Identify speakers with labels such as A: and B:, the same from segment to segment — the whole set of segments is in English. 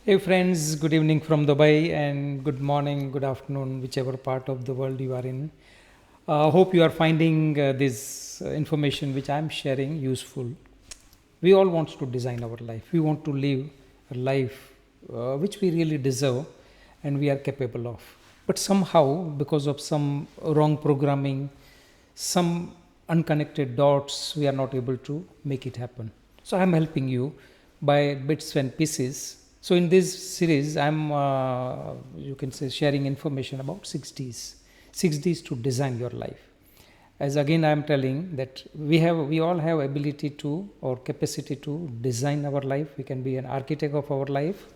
A: Hey friends, good evening from Dubai and good morning, good afternoon, whichever part of the world you are in. Hope you are finding this information which I am sharing useful. We all want to design our life. We want to live a life which we really deserve and we are capable of. But somehow, because of some wrong programming, some unconnected dots, we are not able to make it happen. So I'm helping you by bits and pieces. So in this series, I'm you can say sharing information about 6D's, 6D's to design your life. As again I am telling that we all have ability to or capacity to design our life. We can be an architect of our life,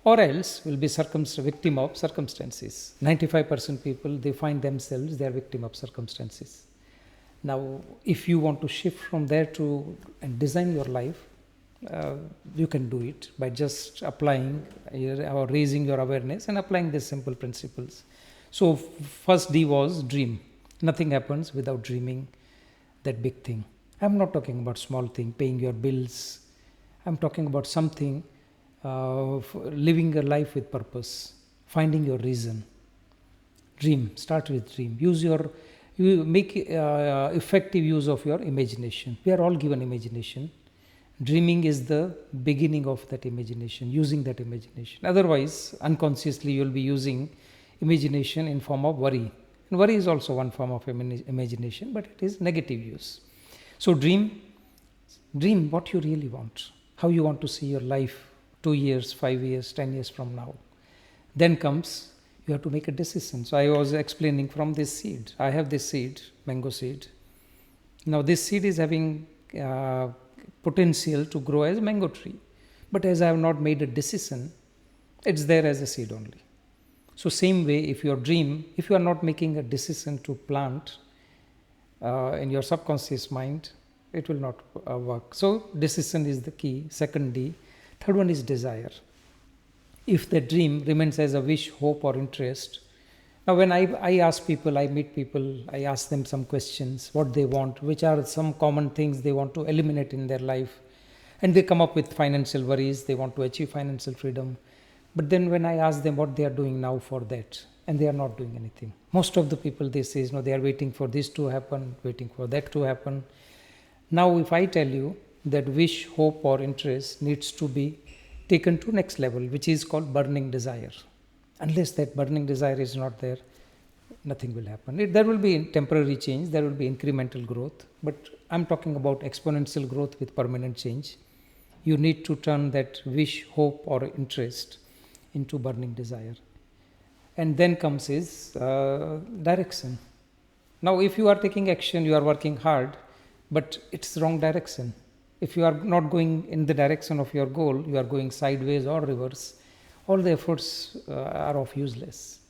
A: or else will be victim of circumstances. 95% people, they find themselves they are victim of circumstances. Now, if you want to shift from there to and design your life, uh, you can do it by just applying or raising your awareness and applying these simple principles. So, first D was dream. Nothing happens without dreaming that big thing. I'm not talking about small thing, paying your bills. I'm talking about something, living a life with purpose, finding your reason. Dream. Start with dream. You make effective use of your imagination. We are all given imagination. Dreaming is the beginning of that imagination, using that imagination. Otherwise, unconsciously, you'll be using imagination in form of worry. And worry is also one form of imagination, but it is negative use. So dream what you really want, how you want to see your life 2 years, 5 years, 10 years from now. Then comes, you have to make a decision. So I was explaining from this seed. I have this seed, mango seed. Now this seed is having potential to grow as a mango tree. But as I have not made a decision, it's there as a seed only. So same way, if your dream, if you are not making a decision to plant in your subconscious mind, it will not work. So decision is the key. Second D. Third one is desire. If the dream remains as a wish, hope, or interest. Now, when I ask people, I meet people, I ask them some questions, what they want, which are some common things they want to eliminate in their life. And they come up with financial worries, they want to achieve financial freedom. But then when I ask them what they are doing now for that, and they are not doing anything. Most of the people, they say, no, they are waiting for this to happen, waiting for that to happen. Now, if I tell you that wish, hope, or interest needs to be taken to next level, which is called burning desire. Unless that burning desire is not there, nothing will happen. There will be temporary change, there will be incremental growth, but I'm talking about exponential growth with permanent change. You need to turn that wish, hope, or interest into burning desire. And then comes is direction. Now, if you are taking action, you are working hard, but it's wrong direction. If you are not going in the direction of your goal, you are going sideways or reverse, all the efforts are of useless.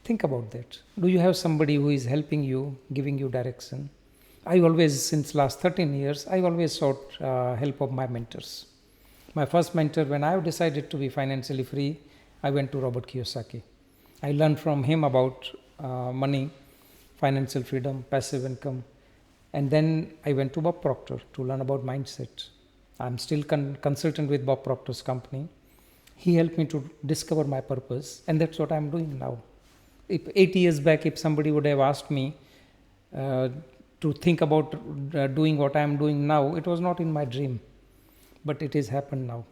A: Think about that. Do you have somebody who is helping you, giving you direction? I always, since last 13 years, I always sought help of my mentors. My first mentor, when I decided to be financially free, I went to Robert Kiyosaki. I learned from him about money, financial freedom, passive income. And then I went to Bob Proctor to learn about mindset. I'm still consultant with Bob Proctor's company. He helped me to discover my purpose, and that's what I'm doing now. If 8 years back, if somebody would have asked me to think about doing what I'm doing now, it was not in my dream, but it has happened now.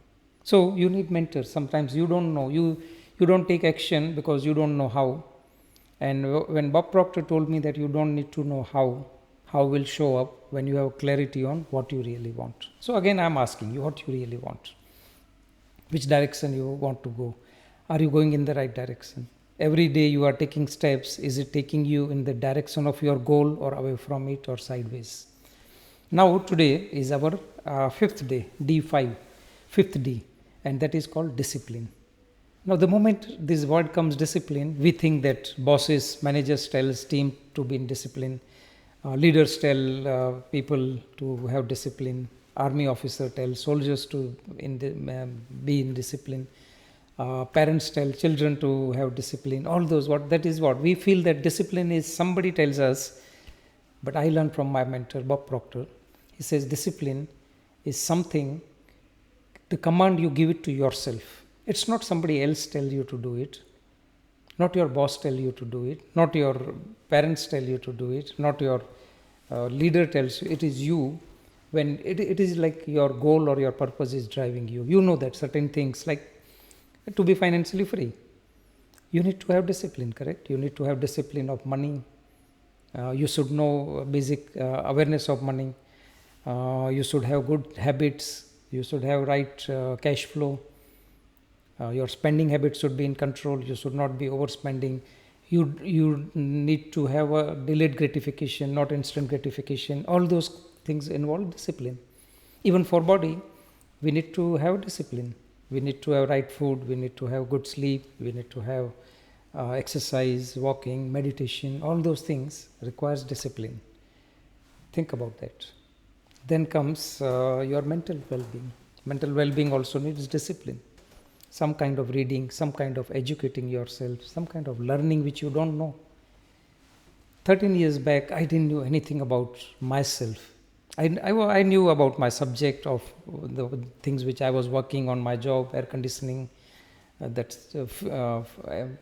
A: So you need mentors. Sometimes you don't know. You don't take action because you don't know how. And when Bob Proctor told me that you don't need to know how will show up when you have clarity on what you really want. So again, I'm asking you what you really want. Which direction you want to go. Are you going in the right direction? Every day you are taking steps. Is it taking you in the direction of your goal or away from it or sideways? Now today is our fifth day, D5, fifth D, and that is called discipline. Now the moment this word comes discipline, we think that bosses, managers tells team to be in discipline. Leaders tell people to have discipline. Army officer tells soldiers to be in discipline. Parents tell children to have discipline. All those, that is what we feel that discipline is. Somebody tells us, but I learned from my mentor Bob Proctor. He says discipline is something, the command you give it to yourself. It's not somebody else tell you to do it, not your boss tell you to do it, not your parents tell you to do it, not your leader tells you. It is you. When it is like your goal or your purpose is driving you. You know that certain things, like to be financially free, you need to have discipline, correct? You need to have discipline of money. You should know basic awareness of money. You should have good habits. You should have right cash flow. Your spending habits should be in control. You should not be overspending. You need to have a delayed gratification, not instant gratification. All those things involve discipline. Even for body, we need to have discipline. We need to have right food. We need to have good sleep. We need to have exercise, walking, meditation. All those things requires discipline. Think about that. Then comes your mental well-being. Mental well-being also needs discipline. Some kind of reading, some kind of educating yourself, some kind of learning which you don't know. 13 years back, I didn't know anything about myself. I knew about my subject of the things which I was working on, my job, air conditioning, that's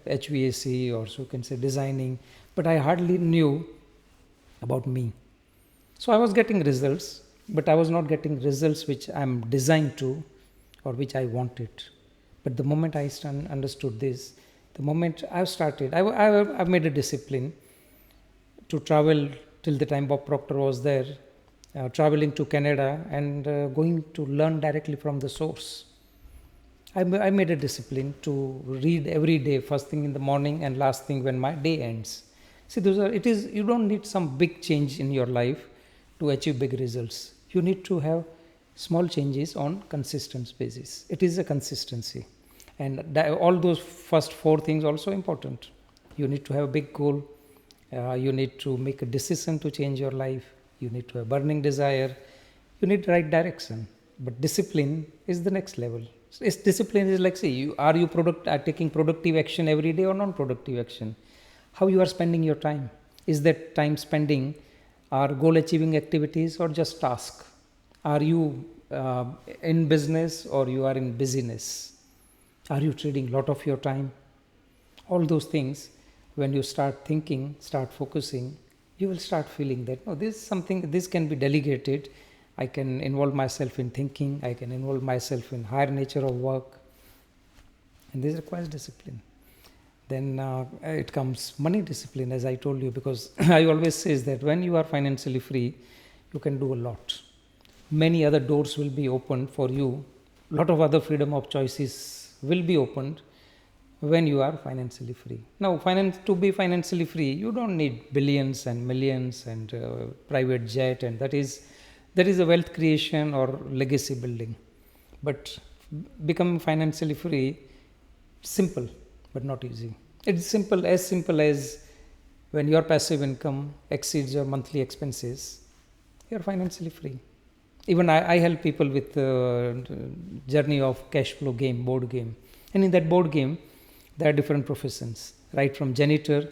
A: HVAC, or so you can say designing, but I hardly knew about me. So I was getting results, but I was not getting results which I'm designed to or which I wanted. But the moment I understood this, the moment I started, I made a discipline to travel till the time Bob Proctor was there, traveling to Canada and going to learn directly from the source. I made a discipline to read every day, first thing in the morning and last thing when my day ends. See, you don't need some big change in your life to achieve big results. You need to have small changes on consistent basis. It is a consistency. And all those first 4 things also important. You need to have a big goal. You need to make a decision to change your life. You need to have burning desire. You need right direction. But discipline is the next level. Discipline is like, see, are you taking productive action every day or non-productive action? How you are spending your time? Is that time spending are goal achieving activities or just task? Are you in business or you are in busyness? Are you trading a lot of your time? All those things, when you start thinking, start focusing, you will start feeling that, no, this is something, this can be delegated. I can involve myself in thinking. I can involve myself in higher nature of work. And this requires discipline. Then it comes money discipline, as I told you, because I always say that when you are financially free, you can do a lot. Many other doors will be opened for you. A lot of other freedom of choices will be opened when you are financially free. Now, to be financially free, you don't need billions and millions and private jet, and that is a wealth creation or legacy building. But becoming financially free, simple but not easy. It's simple as when your passive income exceeds your monthly expenses, you're financially free. Even I help people with the journey of cash flow game, board game. And in that board game, there are different professions, right from janitor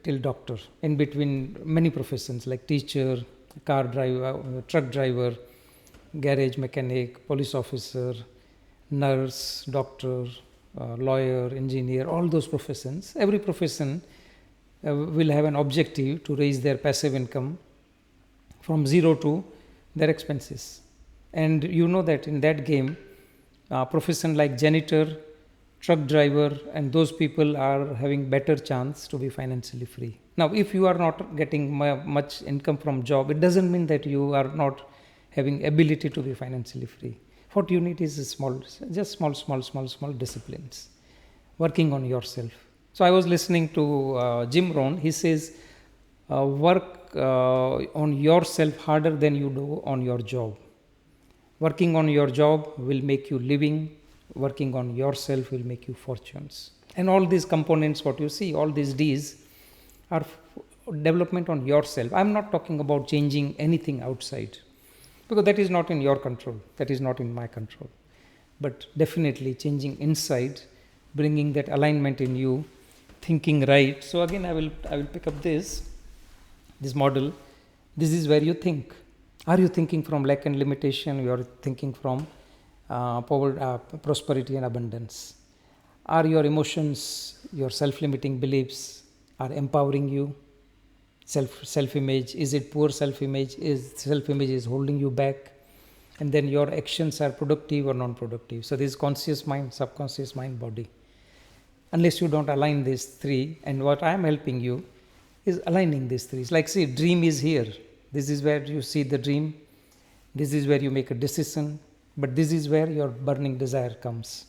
A: till doctor. In between, many professions like teacher, car driver, truck driver, garage mechanic, police officer, nurse, doctor, lawyer, engineer, all those professions. Every profession will have an objective to raise their passive income from zero to their expenses. And you know that in that game, profession like janitor, truck driver, and those people are having better chance to be financially free. Now, if you are not getting much income from job, it doesn't mean that you are not having ability to be financially free. What you need is small disciplines, working on yourself. So I was listening to Jim Rohn. He says, work on yourself harder than you do on your job. Working on your job will make you living. Working on yourself will make you fortunes. And all these components, what you see, all these D's are development on yourself. I'm not talking about changing anything outside, because that is not in your control. That is not in my control. But definitely changing inside, bringing that alignment in you, thinking right. So again, I will pick up this model. This is where you think. Are you thinking from lack and limitation? You are thinking from prosperity and abundance. Are your emotions, your self-limiting beliefs are empowering you? Self-image, is it poor self-image? Is self-image is holding you back? And then your actions are productive or non-productive. So this is conscious mind, subconscious mind, body. Unless you don't align these three, and what I am helping you is aligning these three. It's like, see, dream is here. This is where you see the dream. This is where you make a decision. But this is where your burning desire comes.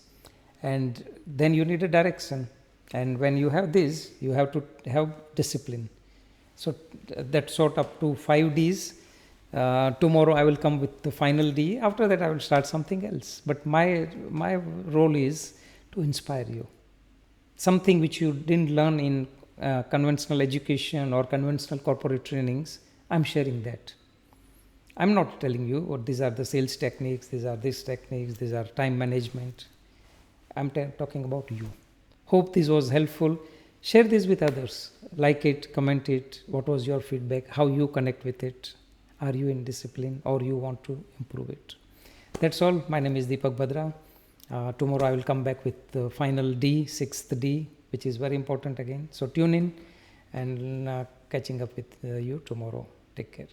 A: And then you need a direction. And when you have this, you have to have discipline. So that sort up to 5Ds. Tomorrow I will come with the final D. After that I will start something else. But my role is to inspire you. Something which you didn't learn in conventional education or conventional corporate trainings, I'm sharing that. I'm not telling you what these are the sales techniques, these are these techniques, these are time management. I'm talking about you. Hope this was helpful. Share this with others. Like it, comment it. What was your feedback? How you connect with it? Are you in discipline or you want to improve it? That's all. My name is Deepak Badra. Tomorrow I will come back with the final D, 6th D, which is very important again. So tune in and catching up with you tomorrow. Take care.